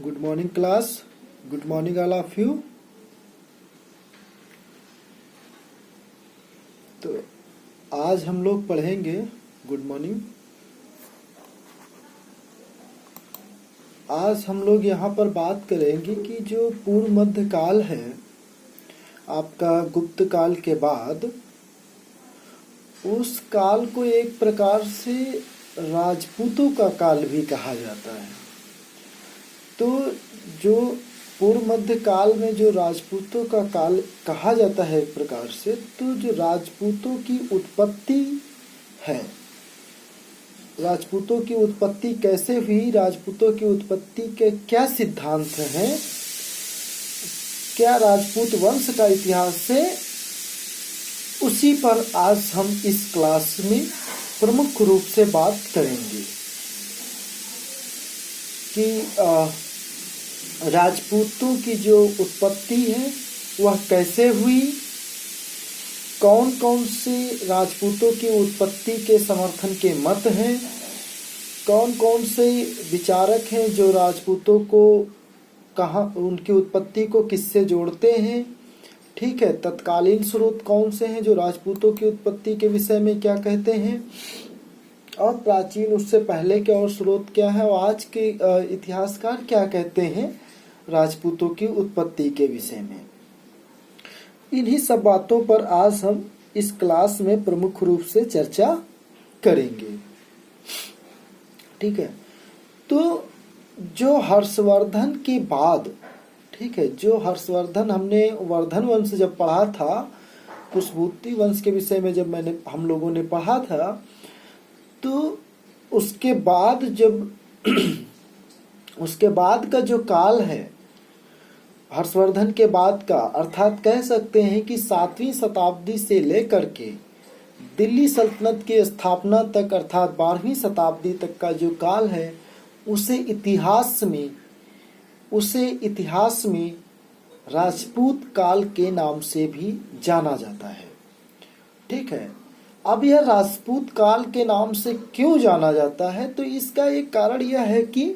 Good morning class. Good morning all of you. तो आज हम लोग पढ़ेंगे, गुड मॉर्निंग, आज हम लोग यहाँ पर बात करेंगे कि जो पूर्व मध्य काल है आपका गुप्त काल के बाद, उस काल को एक प्रकार से राजपूतों का काल भी कहा जाता है। तो जो पूर्व मध्य काल में जो राजपूतों का काल कहा जाता है एक प्रकार से, तो जो राजपूतों की उत्पत्ति है, राजपूतों की उत्पत्ति कैसे हुई, राजपूतों की उत्पत्ति के क्या सिद्धांत हैं, क्या राजपूत वंश का इतिहास है, उसी पर आज हम इस क्लास में प्रमुख रूप से बात करेंगे कि राजपूतों की जो उत्पत्ति है वह कैसे हुई, कौन कौन से राजपूतों की उत्पत्ति के समर्थन के मत हैं, कौन कौन से विचारक हैं जो राजपूतों को कहाँ, उनकी उत्पत्ति को किससे जोड़ते हैं, ठीक है, तत्कालीन स्रोत कौन से हैं जो राजपूतों की उत्पत्ति के विषय में क्या कहते हैं, और प्राचीन उससे पहले के और स्रोत क्या है, और आज के इतिहासकार क्या कहते हैं राजपूतों की उत्पत्ति के विषय में। इन्हीं सब बातों पर आज हम इस क्लास में प्रमुख रूप से चर्चा करेंगे, ठीक है। तो जो हर्षवर्धन के बाद, ठीक है, जो हर्षवर्धन, हमने वर्धन वंश जब पढ़ा था, पुष्पभूति वंश के विषय में जब हम लोगों ने पढ़ा था, तो उसके बाद जब उसके बाद का जो काल है हर्षवर्धन के बाद का, अर्थात कह सकते हैं कि 7वीं शताब्दी से लेकर के दिल्ली सल्तनत की स्थापना तक, अर्थात 12वीं शताब्दी तक का जो काल है, उसे इतिहास में राजपूत काल के नाम से भी जाना जाता है, ठीक है। अब यह राजपूत काल के नाम से क्यों जाना जाता है, तो इसका एक कारण यह है कि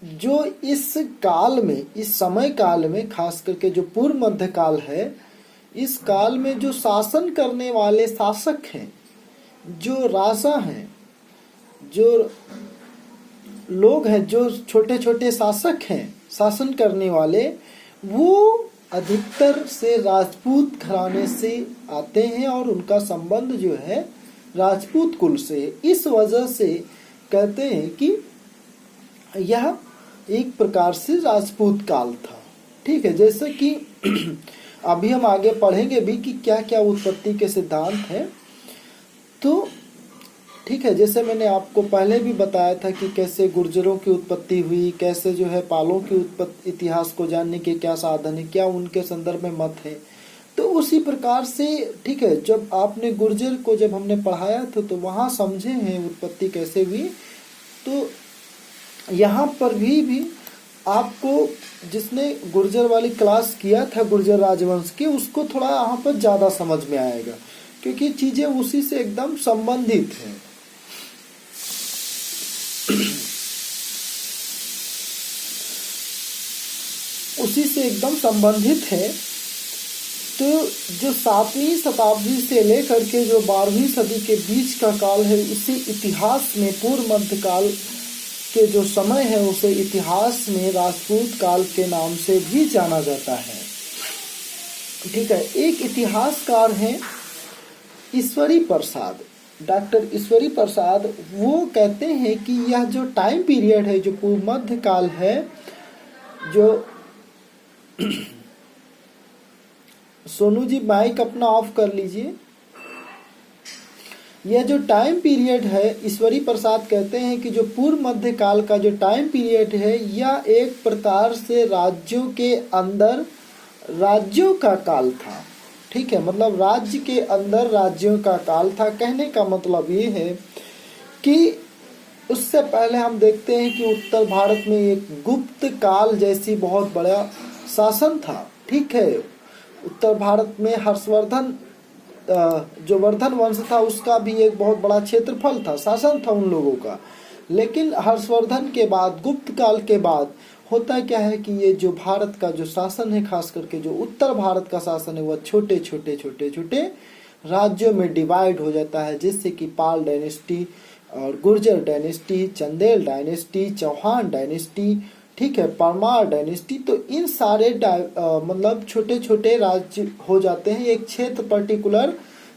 जो इस काल में, इस समय काल में, खास करके जो पूर्व मध्य काल है, इस काल में जो शासन करने वाले शासक हैं, जो राजा हैं, जो लोग हैं, जो छोटे छोटे शासक हैं, शासन करने वाले, वो अधिकतर से राजपूत घराने से आते हैं और उनका संबंध जो है राजपूत कुल से। इस वजह से कहते हैं कि यह एक प्रकार से राजपूत काल था, ठीक है। जैसे कि अभी हम आगे पढ़ेंगे भी कि क्या क्या उत्पत्ति के सिद्धांत हैं, तो ठीक है, जैसे मैंने आपको पहले भी बताया था कि कैसे गुर्जरों की उत्पत्ति हुई, कैसे जो है पालों की उत्पत्ति, इतिहास को जानने के क्या साधन है, क्या उनके संदर्भ में मत है। तो उसी प्रकार से, ठीक है, जब आपने गुर्जर को जब हमने पढ़ाया था तो वहाँ समझे हैं उत्पत्ति कैसे हुई, तो यहाँ पर भी आपको, जिसने गुर्जर वाली क्लास किया था गुर्जर राजवंश की, उसको थोड़ा यहाँ पर ज़्यादा समझ में आएगा, क्योंकि चीज़ें उसी से एकदम संबंधित हैं। उसी से एकदम संबंधित है। तो जो 7वीं शताब्दी से लेकर के जो 12वीं सदी के बीच का काल है, उसी इतिहास में पूर्व मध्य काल के जो समय है, उसे इतिहास में राजपूत काल के नाम से भी जाना जाता है, ठीक है। एक इतिहासकार हैं ईश्वरी प्रसाद, डॉक्टर ईश्वरी प्रसाद, वो कहते हैं कि यह जो टाइम पीरियड है, जो पूर्व मध्य काल है, जो सोनू जी माइक अपना ऑफ कर लीजिए। यह जो टाइम पीरियड है, ईश्वरी प्रसाद कहते हैं कि जो पूर्व मध्य काल का जो टाइम पीरियड है, यह एक प्रकार से राज्यों के अंदर राज्यों का काल था, ठीक है, मतलब राज्य के अंदर राज्यों का काल था। कहने का मतलब ये है कि उससे पहले हम देखते हैं कि उत्तर भारत में एक गुप्त काल जैसी बहुत बड़ा शासन था, ठीक है। उत्तर भारत में हर्षवर्धन, जो वर्धन वंश था, उसका भी एक बहुत बड़ा क्षेत्रफल था, शासन था उन लोगों का। लेकिन हर्षवर्धन के बाद, गुप्त काल के बाद होता क्या है कि ये जो भारत का जो शासन है, खास करके जो उत्तर भारत का शासन है, वह छोटे छोटे छोटे छोटे राज्यों में डिवाइड हो जाता है, जिससे कि पाल डायनेस्टी और Gurjar dynasty, Chandel dynasty, Chauhan dynasty, ठीक है, परमार डायनेस्टी, तो इन सारे मतलब छोटे छोटे राज्य हो जाते हैं। एक क्षेत्र पर्टिकुलर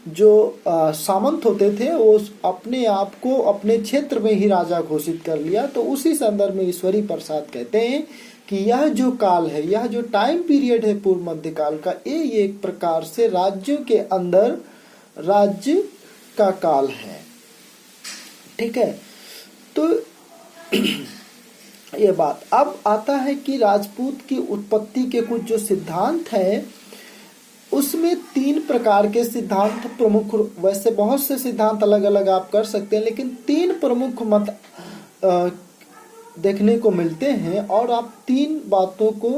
जो सामंत होते थे वो अपने आप को अपने क्षेत्र में ही राजा घोषित कर लिया। तो उसी संदर्भ में ईश्वरी प्रसाद कहते हैं कि यह जो काल है, यह जो टाइम पीरियड है पूर्व मध्यकाल का, ये एक प्रकार से राज्यों के अंदर राज्य का काल है। ठीक है, तो ये बात। अब आता है कि राजपूत की उत्पत्ति के कुछ जो सिद्धांत हैं, उसमें 3 प्रकार के सिद्धांत प्रमुख, वैसे बहुत से सिद्धांत अलग अलग आप कर सकते हैं, लेकिन 3 प्रमुख मत देखने को मिलते हैं और आप 3 बातों को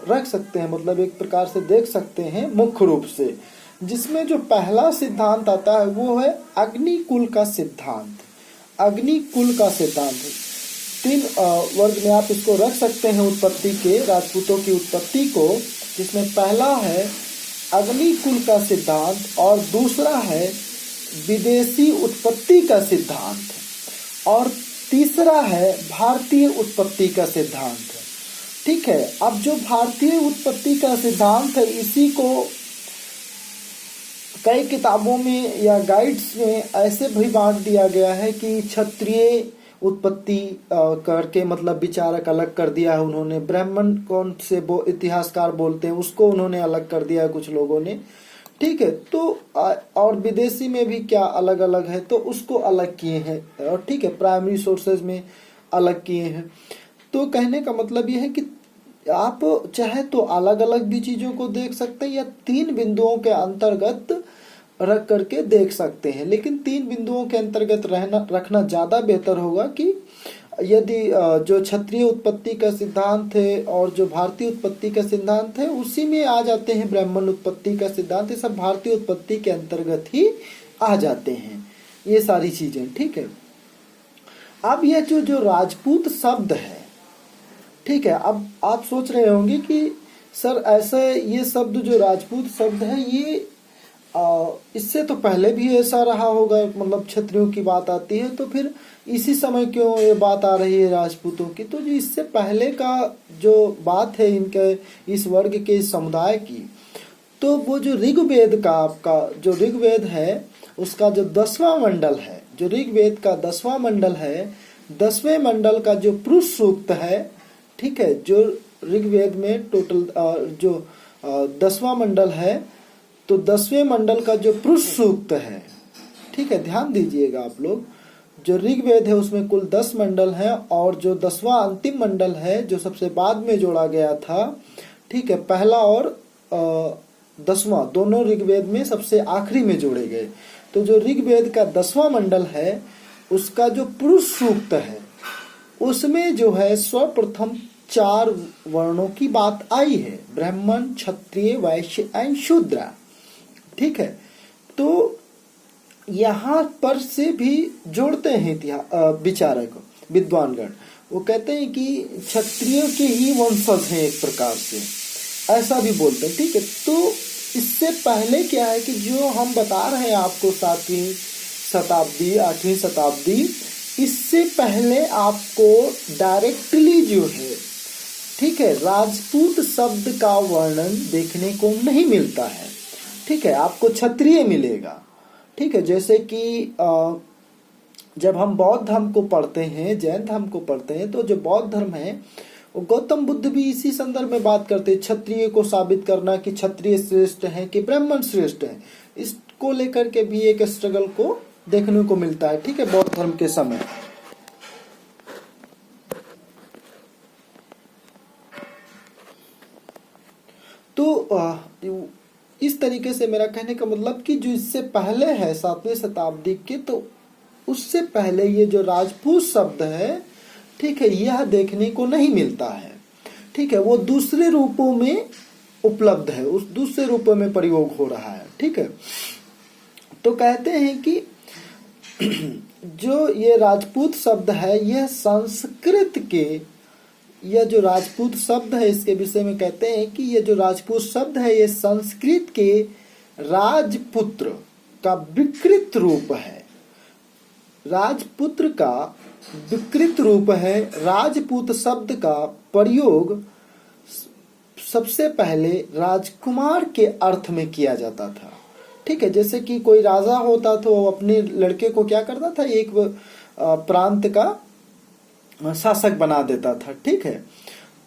रख सकते हैं, मतलब एक प्रकार से देख सकते हैं मुख्य रूप से। जिसमें जो पहला सिद्धांत आता है वो है अग्निकुल का सिद्धांत। अग्निकुल का सिद्धांत 3 वर्ग में आप इसको रख सकते हैं उत्पत्ति के, राजपूतों की उत्पत्ति को, जिसमें पहला है अग्निकुल का सिद्धांत और दूसरा है विदेशी उत्पत्ति का सिद्धांत और तीसरा है भारतीय उत्पत्ति का सिद्धांत। ठीक है, अब जो भारतीय उत्पत्ति का सिद्धांत है, इसी को कई किताबों में या गाइड्स में ऐसे भी बांट दिया गया है कि क्षत्रिय उत्पत्ति करके, मतलब विचारक अलग कर दिया है उन्होंने। ब्राह्मण कौन से इतिहासकार बोलते हैं उसको उन्होंने अलग कर दिया है कुछ लोगों ने। ठीक है, तो और विदेशी में भी क्या अलग अलग है तो उसको अलग किए हैं, और ठीक है, प्राइमरी सोर्सेज में अलग किए हैं। तो कहने का मतलब ये है कि आप चाहे तो अलग अलग भी चीजों को देख सकते हैं या 3 बिंदुओं के अंतर्गत रख करके देख सकते हैं, लेकिन 3 बिंदुओं के अंतर्गत रखना ज्यादा बेहतर होगा कि यदि जो क्षत्रिय उत्पत्ति का सिद्धांत है और जो भारतीय उत्पत्ति का सिद्धांत है उसी में आ जाते हैं, ब्राह्मण उत्पत्ति का सिद्धांत, ये सब भारतीय उत्पत्ति के अंतर्गत ही आ जाते हैं ये सारी चीजें। ठीक है, अब यह जो राजपूत शब्द है, ठीक है, अब आप सोच रहे होंगे कि सर ऐसा ये शब्द जो राजपूत शब्द है ये इससे तो पहले भी ऐसा रहा होगा, मतलब क्षत्रियों की बात आती है तो फिर इसी समय क्यों ये बात आ रही है राजपूतों की। तो जो इससे पहले का जो बात है इनके इस वर्ग के इस समुदाय की, तो वो जो ऋग्वेद का आपका जो ऋग्वेद है उसका जो 10वां मंडल है, जो ऋग्वेद का 10वां मंडल है, 10वें मंडल का जो पुरुष सूक्त है, ठीक है, जो ऋग्वेद में टोटल जो 10वां मंडल है, तो 10वें मंडल का जो पुरुष सूक्त है, ठीक है, ध्यान दीजिएगा आप लोग, जो ऋग्वेद है उसमें कुल 10 मंडल हैं और जो 10वां अंतिम मंडल है जो सबसे बाद में जोड़ा गया था, ठीक है, पहला और 10वां दोनों ऋग्वेद में सबसे आखिरी में जोड़े गए। तो जो ऋग्वेद का 10वां मंडल है उसका जो पुरुष सूक्त है उसमें जो है सर्वप्रथम 4 वर्णों की बात आई है, ब्राह्मण, क्षत्रिय, वैश्य एवं शूद्र। ठीक है, तो यहाँ पर से भी जोड़ते हैं विचारक विद्वानगण, वो कहते हैं कि क्षत्रियों के ही वंशज हैं एक प्रकार से, ऐसा भी बोलते हैं। ठीक है, तो इससे पहले क्या है कि जो हम बता रहे हैं आपको 7वीं शताब्दी 8वीं शताब्दी, इससे पहले आपको डायरेक्टली जो है, ठीक है, राजपूत शब्द का वर्णन देखने को नहीं मिलता है। ठीक है, आपको क्षत्रिय मिलेगा। ठीक है, जैसे कि जब हम बौद्ध धर्म को पढ़ते हैं, जैन धर्म को पढ़ते हैं, तो जो बौद्ध धर्म है वो गौतम बुद्ध भी इसी संदर्भ में बात करते हैं, क्षत्रिय को साबित करना कि क्षत्रिय श्रेष्ठ है कि ब्राह्मण श्रेष्ठ है, इसको लेकर के भी एक स्ट्रगल को देखने को मिलता है। ठीक है, बौद्ध धर्म के समय। तो इस तरीके से मेरा कहने का मतलब कि जो इससे पहले है 7वीं शताब्दी के, तो उससे पहले ये जो राजपूत शब्द है, ठीक है, यह देखने को नहीं मिलता है। ठीक है, वो दूसरे रूपों में उपलब्ध है, उस दूसरे रूपों में प्रयोग हो रहा है। ठीक है, तो कहते हैं कि जो ये राजपूत शब्द है यह संस्कृत के यह जो राजपूत शब्द है इसके विषय में कहते हैं कि यह जो राजपूत शब्द है ये संस्कृत के राजपुत्र का विकृत रूप है। राजपुत्र का विकृत रूप है। राजपूत शब्द का प्रयोग सबसे पहले राजकुमार के अर्थ में किया जाता था। ठीक है, जैसे कि कोई राजा होता तो वो अपने लड़के को क्या करता था, एक प्रांत का शासक बना देता था। ठीक है,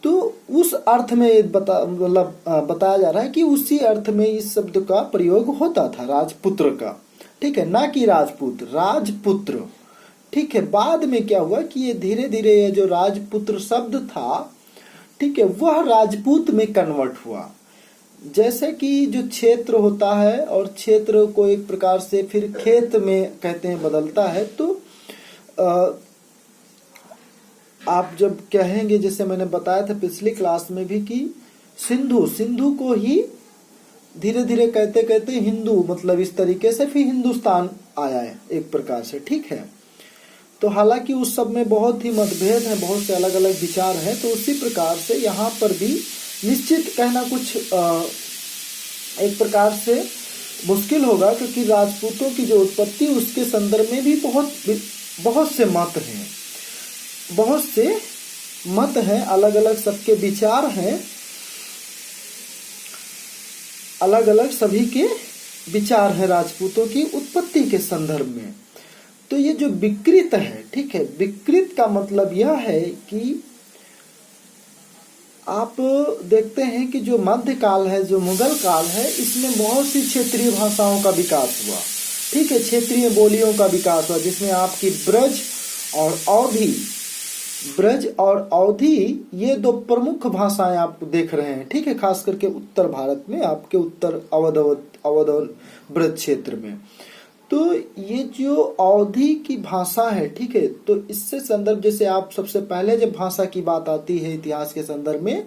तो उस अर्थ में बताया जा रहा है कि उसी अर्थ में इस शब्द का प्रयोग होता था राजपुत्र का। ठीक है, ना कि राजपूत, राजपुत्र। ठीक है, बाद में क्या हुआ कि ये धीरे धीरे ये जो राजपुत्र शब्द था, ठीक है, वह राजपूत में कन्वर्ट हुआ। जैसे कि जो क्षेत्र होता है और क्षेत्र को एक प्रकार से फिर खेत में कहते हैं बदलता है, तो आप जब कहेंगे, जैसे मैंने बताया था पिछली क्लास में भी कि सिंधु को ही धीरे धीरे कहते कहते हिंदू, मतलब इस तरीके से फिर हिंदुस्तान आया है एक प्रकार से। ठीक है, तो हालांकि उस सब में बहुत ही मतभेद है, बहुत से अलग अलग विचार हैं, तो उसी प्रकार से यहाँ पर भी निश्चित कहना कुछ एक प्रकार से मुश्किल होगा, क्योंकि राजपूतों की जो उत्पत्ति उसके संदर्भ में भी बहुत से मत हैं, बहुत से मत हैं, अलग अलग सबके विचार हैं, अलग अलग सभी के विचार हैं राजपूतों की उत्पत्ति के संदर्भ में। तो ये जो विकृत है, ठीक है, विकृत का मतलब यह है कि आप देखते हैं कि जो मध्यकाल है, जो मुगल काल है, इसमें बहुत सी क्षेत्रीय भाषाओं का विकास हुआ। ठीक है, क्षेत्रीय बोलियों का विकास हुआ, जिसमें आपकी ब्रज और अवधी ये दो प्रमुख भाषाएं आप देख रहे हैं। ठीक है, खास करके उत्तर भारत में, आपके उत्तर अवध और ब्रज क्षेत्र में। तो ये जो अवधी की भाषा है, ठीक है, तो इससे संदर्भ, जैसे आप सबसे पहले जब भाषा की बात आती है इतिहास के संदर्भ में,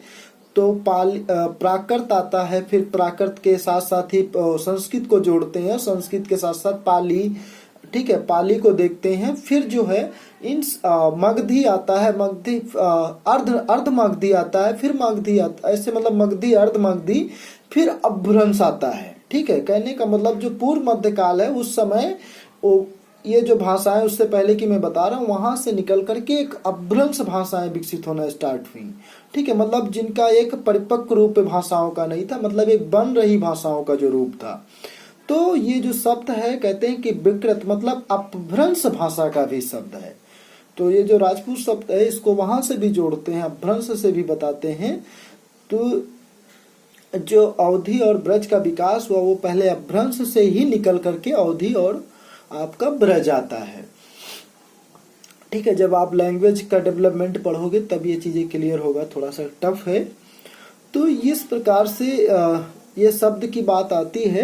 तो प्राकृत आता है, फिर प्राकृत के साथ साथ ही संस्कृत को जोड़ते हैं, संस्कृत के साथ साथ पाली, ठीक है, पाली को देखते हैं, फिर जो है इन मगधी आता है, मगधी अर्ध मगधी आता है, फिर मगधी आता है, ऐसे मतलब मगधी, अर्ध मगधी, फिर अपभ्रंश आता है। ठीक है, कहने का मतलब जो पूर्व मध्यकाल है उस समय ये जो भाषाएं उससे पहले की मैं बता रहा हूँ, वहां से निकल करके एक अपभ्रंश भाषाएं विकसित होना स्टार्ट हुई। ठीक है, मतलब जिनका एक परिपक्व रूप भाषाओं का नहीं था, मतलब एक बन रही भाषाओं का जो रूप था। तो ये जो शब्द है, कहते हैं कि विकृत मतलब अपभ्रंश भाषा का भी शब्द है। तो ये जो राजपूत शब्द है इसको वहां से भी जोड़ते हैं, अपभ्रंश से भी बताते हैं। तो जो अवधि और ब्रज का विकास हुआ वो पहले अपभ्रंश से ही निकल करके अवधि और आपका ब्रज आता है। ठीक है, जब आप लैंग्वेज का डेवलपमेंट पढ़ोगे तब ये चीजें क्लियर होगा, थोड़ा सा टफ है। तो इस प्रकार से ये शब्द की बात आती है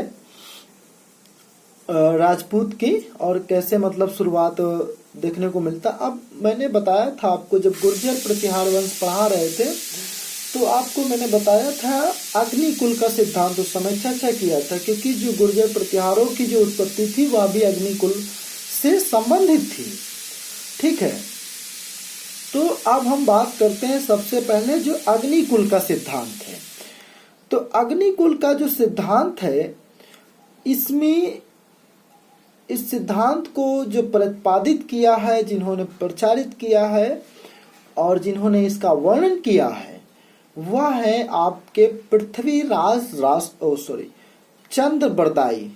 राजपूत की, और कैसे मतलब शुरुआत देखने को मिलता। अब मैंने बताया था आपको, जब गुर्जर प्रतिहार वंश पढ़ा रहे थे तो आपको मैंने बताया था अग्निकुल का सिद्धांत उस समय चर्चा किया था, क्योंकि जो गुर्जर प्रतिहारों की जो उत्पत्ति थी वह भी अग्निकुल से संबंधित थी। ठीक है, तो अब हम बात करते हैं सबसे पहले जो अग्निकुल का सिद्धांत है। तो अग्निकुल का जो सिद्धांत है, इसमें इस सिद्धांत को जो प्रतिपादित किया है, जिन्होंने प्रचारित किया है और जिन्होंने इसका वर्णन किया है, वह है आपके चंद्रबरदाई।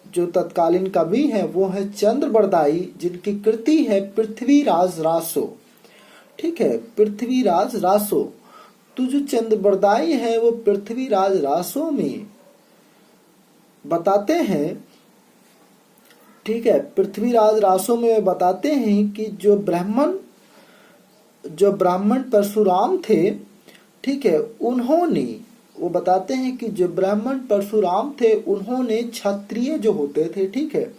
जो तत्कालीन कवि है वो है चंद्रबरदाई, जिनकी कृति है पृथ्वीराज रासो। ठीक है, पृथ्वीराज रासो। तो जो चंद्रबरदाई है वो पृथ्वीराज रासो में बताते हैं, ठीक है, पृथ्वीराज रासो में बताते हैं कि जो ब्राह्मण परशुराम थे, ठीक है, उन्होंने, वो बताते हैं कि जो ब्राह्मण परशुराम थे उन्होंने क्षत्रिय जो होते थे, ठीक है,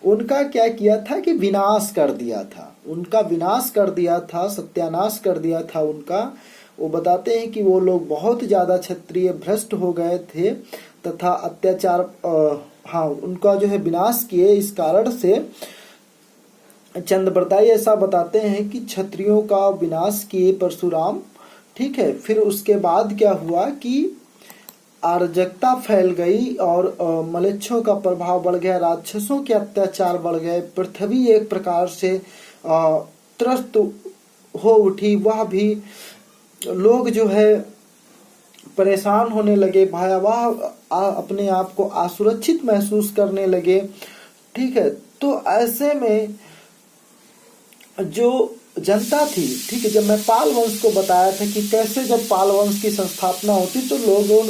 उनका क्या किया था कि विनाश कर दिया था, उनका विनाश कर दिया था, सत्यानाश कर दिया था उनका। वो बताते हैं कि वो लोग बहुत ज्यादा क्षत्रिय भ्रष्ट हो गए थे तथा अत्याचार, उनका जो है विनाश किए। इस कारण से चंद्रबरदाई ऐसा बताते हैं कि क्षत्रियों का विनाश किए परशुराम। ठीक है, फिर उसके बाद क्या हुआ कि अराजकता फैल गई और म्लेच्छों का प्रभाव बढ़ गया, राक्षसों के अत्याचार बढ़ गए, पृथ्वी एक प्रकार से त्रस्त हो उठी। वह भी लोग जो है परेशान होने लगे, भयावह अपने आप को असुरक्षित महसूस करने लगे। ठीक है, तो ऐसे में जो जनता थी, ठीक है, जब मैं पाल वंश को बताया था कि कैसे जब पाल वंश की संस्थापना होती तो लोगों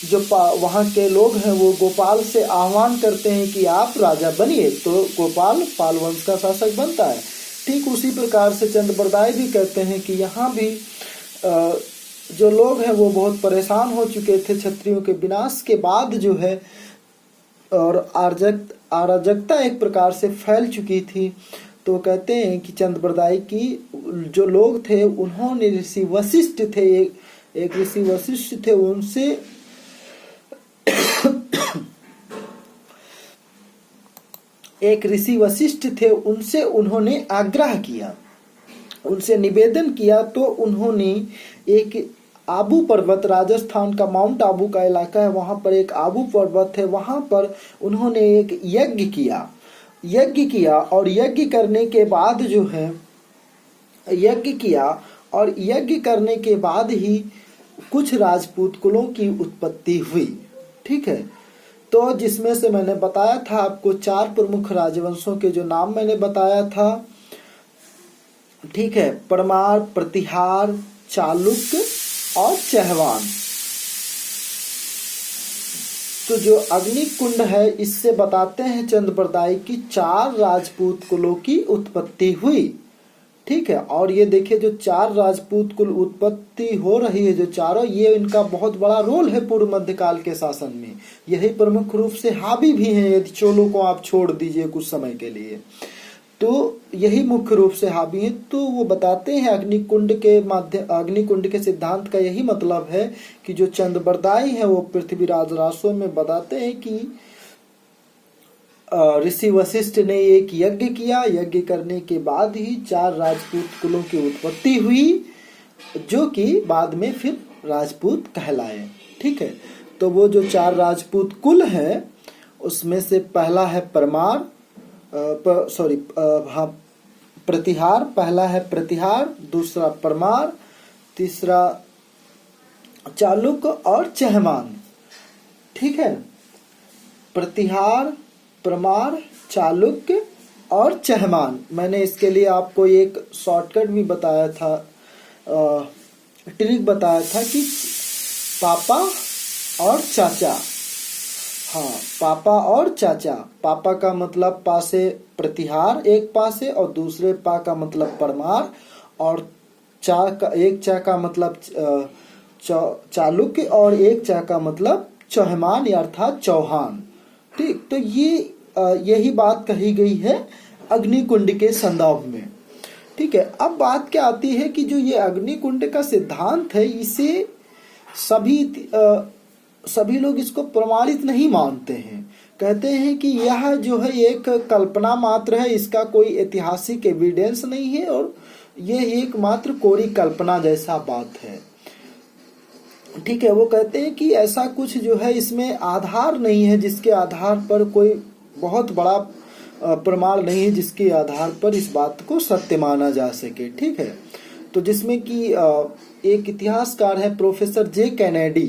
जो वहाँ के लोग हैं वो गोपाल से आह्वान करते हैं कि आप राजा बनिए, तो गोपाल पाल वंश का शासक बनता है। ठीक उसी प्रकार से चंद्रबरदाई भी कहते हैं कि यहाँ भी जो लोग हैं वो बहुत परेशान हो चुके थे क्षत्रियों के विनाश के बाद जो है, और अराजकता एक प्रकार से फैल चुकी थी। तो कहते हैं कि चंद्रबरदाई की जो लोग थे उन्होंने ऋषि वशिष्ठ थे, एक ऋषि वशिष्ठ थे, उनसे एक ऋषि वशिष्ठ थे, उनसे उन्होंने आग्रह किया, उनसे निवेदन किया। तो उन्होंने एक आबू पर्वत, राजस्थान का माउंट आबू का इलाका है, वहां पर एक आबू पर्वत है, वहां पर उन्होंने एक यज्ञ किया और यज्ञ करने के बाद जो है, यज्ञ किया और यज्ञ करने के बाद ही कुछ राजपूत कुलों की उत्पत्ति हुई। ठीक है, तो जिसमें से मैंने बताया था आपको 4 प्रमुख राजवंशों के जो नाम मैंने बताया था। ठीक है, परमार, प्रतिहार, चालुक्य और चहवान। तो जो अग्निकुंड है इससे बताते हैं चंद्रबरदाई की 4 राजपूत कुलों की उत्पत्ति हुई। ठीक है, और ये देखिए जो 4 राजपूत कुल उत्पत्ति हो रही है, जो चारों, ये इनका बहुत बड़ा रोल है पूर्व मध्यकाल के शासन में। यही प्रमुख रूप से हावी भी हैं, यदि चोलों को आप छोड़ दीजिए कुछ समय के लिए, तो यही मुख्य रूप से हावी हैं। तो वो बताते हैं अग्निकुंड के सिद्धांत का यही मतलब है कि जो चंद्रबरदाई है वो पृथ्वीराज रासो में बताते हैं कि ऋषि वशिष्ठ ने एक यज्ञ किया, यज्ञ करने के बाद ही 4 राजपूत कुलों की उत्पत्ति हुई, जो कि बाद में फिर राजपूत कहलाए। ठीक है, तो वो जो 4 राजपूत कुल है उसमें से पहला है परमार, प्रतिहार, पहला है प्रतिहार, दूसरा परमार, तीसरा चालुक्य और चहमान। ठीक है, प्रतिहार, परमार, चालुक्य और चहमान। मैंने इसके लिए आपको एक शॉर्टकट भी बताया था, ट्रिक बताया था कि पापा और चाचा। हाँ, पापा और चाचा। पापा का मतलब पा से प्रतिहार एक पा से, और दूसरे पा का मतलब परमार, और चा का एक चा का मतलब चालुक्य, और एक चा का मतलब चौहमान अर्थात चौहान। ठीक, तो ये यही बात कही गई है अग्निकुंड के संदर्भ में। ठीक है, अब बात क्या आती है कि जो ये अग्निकुंड का सिद्धांत है, इसे सभी लोग इसको प्रमाणित नहीं मानते हैं। कहते हैं कि यह जो है एक कल्पना मात्र है, इसका कोई ऐतिहासिक एविडेंस नहीं है, और ये एक मात्र कोरी कल्पना जैसा बात है। ठीक है, वो कहते हैं कि ऐसा कुछ जो है इसमें आधार नहीं है, जिसके आधार पर कोई बहुत बड़ा प्रमाण नहीं है जिसके आधार पर इस बात को सत्य माना जा सके। ठीक है, तो जिसमें कि एक इतिहासकार है प्रोफेसर जे कैनेडी,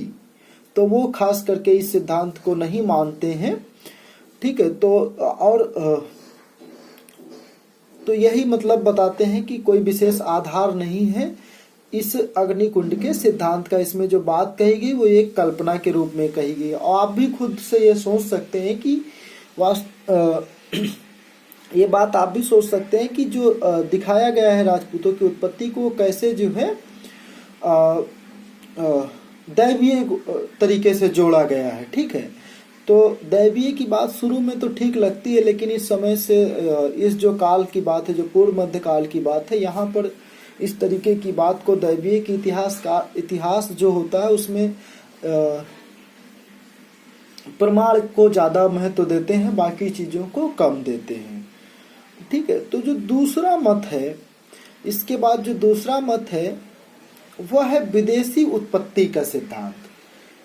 तो वो खास करके इस सिद्धांत को नहीं मानते हैं। ठीक है, तो यही मतलब बताते हैं कि कोई विशेष आधार नहीं है इस अग्निकुंड के सिद्धांत का। इसमें जो बात कही गई वो एक कल्पना के रूप में कही गई, और आप भी खुद से ये सोच सकते हैं कि ये बात आप भी सोच सकते हैं कि जो दिखाया गया है राजपूतों की उत्पत्ति को कैसे जो है दैवीय तरीके से जोड़ा गया है। ठीक है, तो दैवीय की बात शुरू में तो ठीक लगती है, लेकिन इस समय से इस जो काल की बात है, जो पूर्व मध्य काल की बात है, यहाँ पर इस तरीके की बात को दैवीय की इतिहास जो होता है उसमें प्रमाण को ज्यादा महत्व देते हैं, बाकी चीजों को कम देते हैं। ठीक है, तो जो दूसरा मत है, इसके बाद जो दूसरा मत है वह है विदेशी उत्पत्ति का सिद्धांत।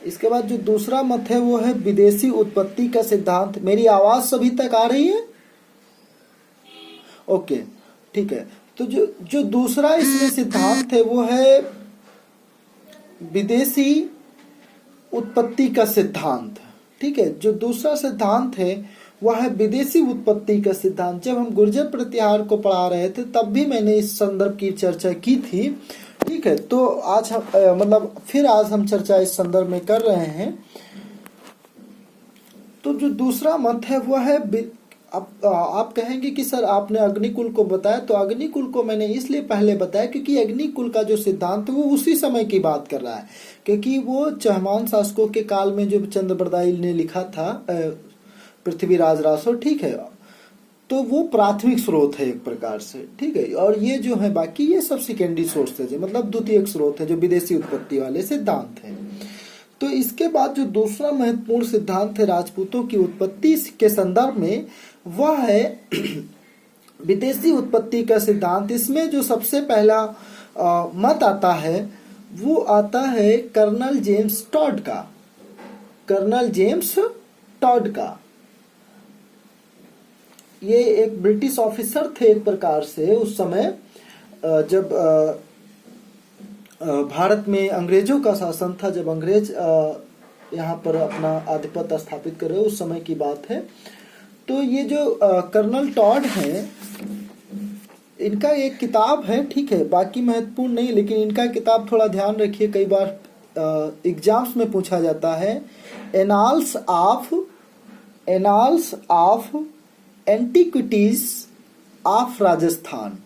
इसके बाद जो दूसरा मत है वो है विदेशी उत्पत्ति का सिद्धांत। मेरी आवाज सभी तक आ रही है? ओके, ठीक है। तो जो दूसरा इसमें सिद्धांत है वो है विदेशी उत्पत्ति का सिद्धांत। ठीक है, जो दूसरा सिद्धांत है वह है विदेशी उत्पत्ति का सिद्धांत। जब हम गुर्जर प्रतिहार को पढ़ा रहे थे तब भी मैंने इस संदर्भ की चर्चा की थी। ठीक है, तो आज हम फिर आज हम चर्चा इस संदर्भ में कर रहे हैं। तो जो दूसरा मत है वह है, आप कहेंगे कि सर आपने अग्निकुल को बताया, तो अग्निकुल को मैंने इसलिए पहले बताया क्योंकि अग्निकुल का जो सिद्धांत है वो उसी समय की बात कर रहा है, क्योंकि वो चहमान शासकों के काल में जो चंद्रबरदाई ने लिखा था पृथ्वीराज रासो, ठीक है, तो वो प्राथमिक स्रोत है एक प्रकार से। ठीक है, और ये जो है बाकी ये सब सेकेंडरी सोर्सेज है, मतलब द्वितीयक स्रोत है जो विदेशी उत्पत्ति वाले सिद्धांत है। तो इसके बाद जो दूसरा महत्वपूर्ण सिद्धांत है राजपूतों की उत्पत्ति के संदर्भ में, वह है विदेशी उत्पत्ति का सिद्धांत। इसमें जो सबसे पहला मत आता है वो आता है कर्नल जेम्स टॉड का। कर्नल जेम्स टॉड का, ये एक ब्रिटिश ऑफिसर थे एक प्रकार से उस समय, जब भारत में अंग्रेजों का शासन था, जब अंग्रेज यहाँ पर अपना आधिपत्य स्थापित कर रहे उस समय की बात है। तो ये जो कर्नल टॉड हैं, इनका एक किताब है, ठीक है, बाकी महत्वपूर्ण नहीं, लेकिन इनका किताब थोड़ा ध्यान रखिए, कई बार एग्जाम्स में पूछा जाता है। Annals of antiquities of Rajasthan.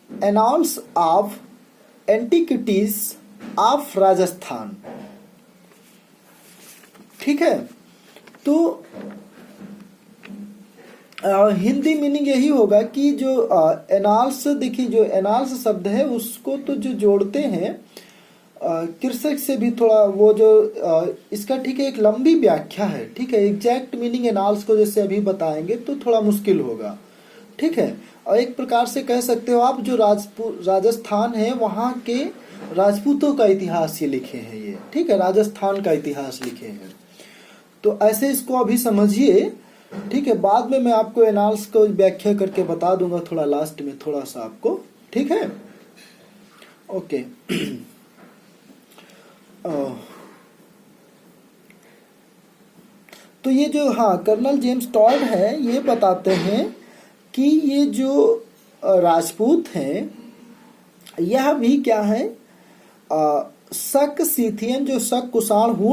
Annals of antiquities of Rajasthan. ठीक है, तो हिंदी मीनिंग यही होगा कि जो एनाल्स, देखिए जो एनाल्स शब्द है उसको तो जो जोड़ते हैं कृषक से भी थोड़ा वो जो इसका, ठीक है, एक लंबी व्याख्या है। ठीक है, एग्जैक्ट मीनिंग एनाल्स को जैसे अभी बताएंगे तो थोड़ा मुश्किल होगा। ठीक है, और एक प्रकार से कह सकते हो आप जो राजस्थान है वहाँ के राजपूतों का इतिहास ये लिखे हैं ये। ठीक है, राजस्थान का इतिहास लिखे हैं, तो ऐसे इसको अभी समझिए। ठीक है, बाद में मैं आपको एनाल्स को व्याख्या करके बता दूंगा थोड़ा लास्ट में थोड़ा सा आपको। ठीक है, ओके। तो ये जो कर्नल जेम्स टॉड है, ये बताते हैं कि ये जो राजपूत हैं यह भी क्या है, शक, सीथियन, जो शक, कुषाण,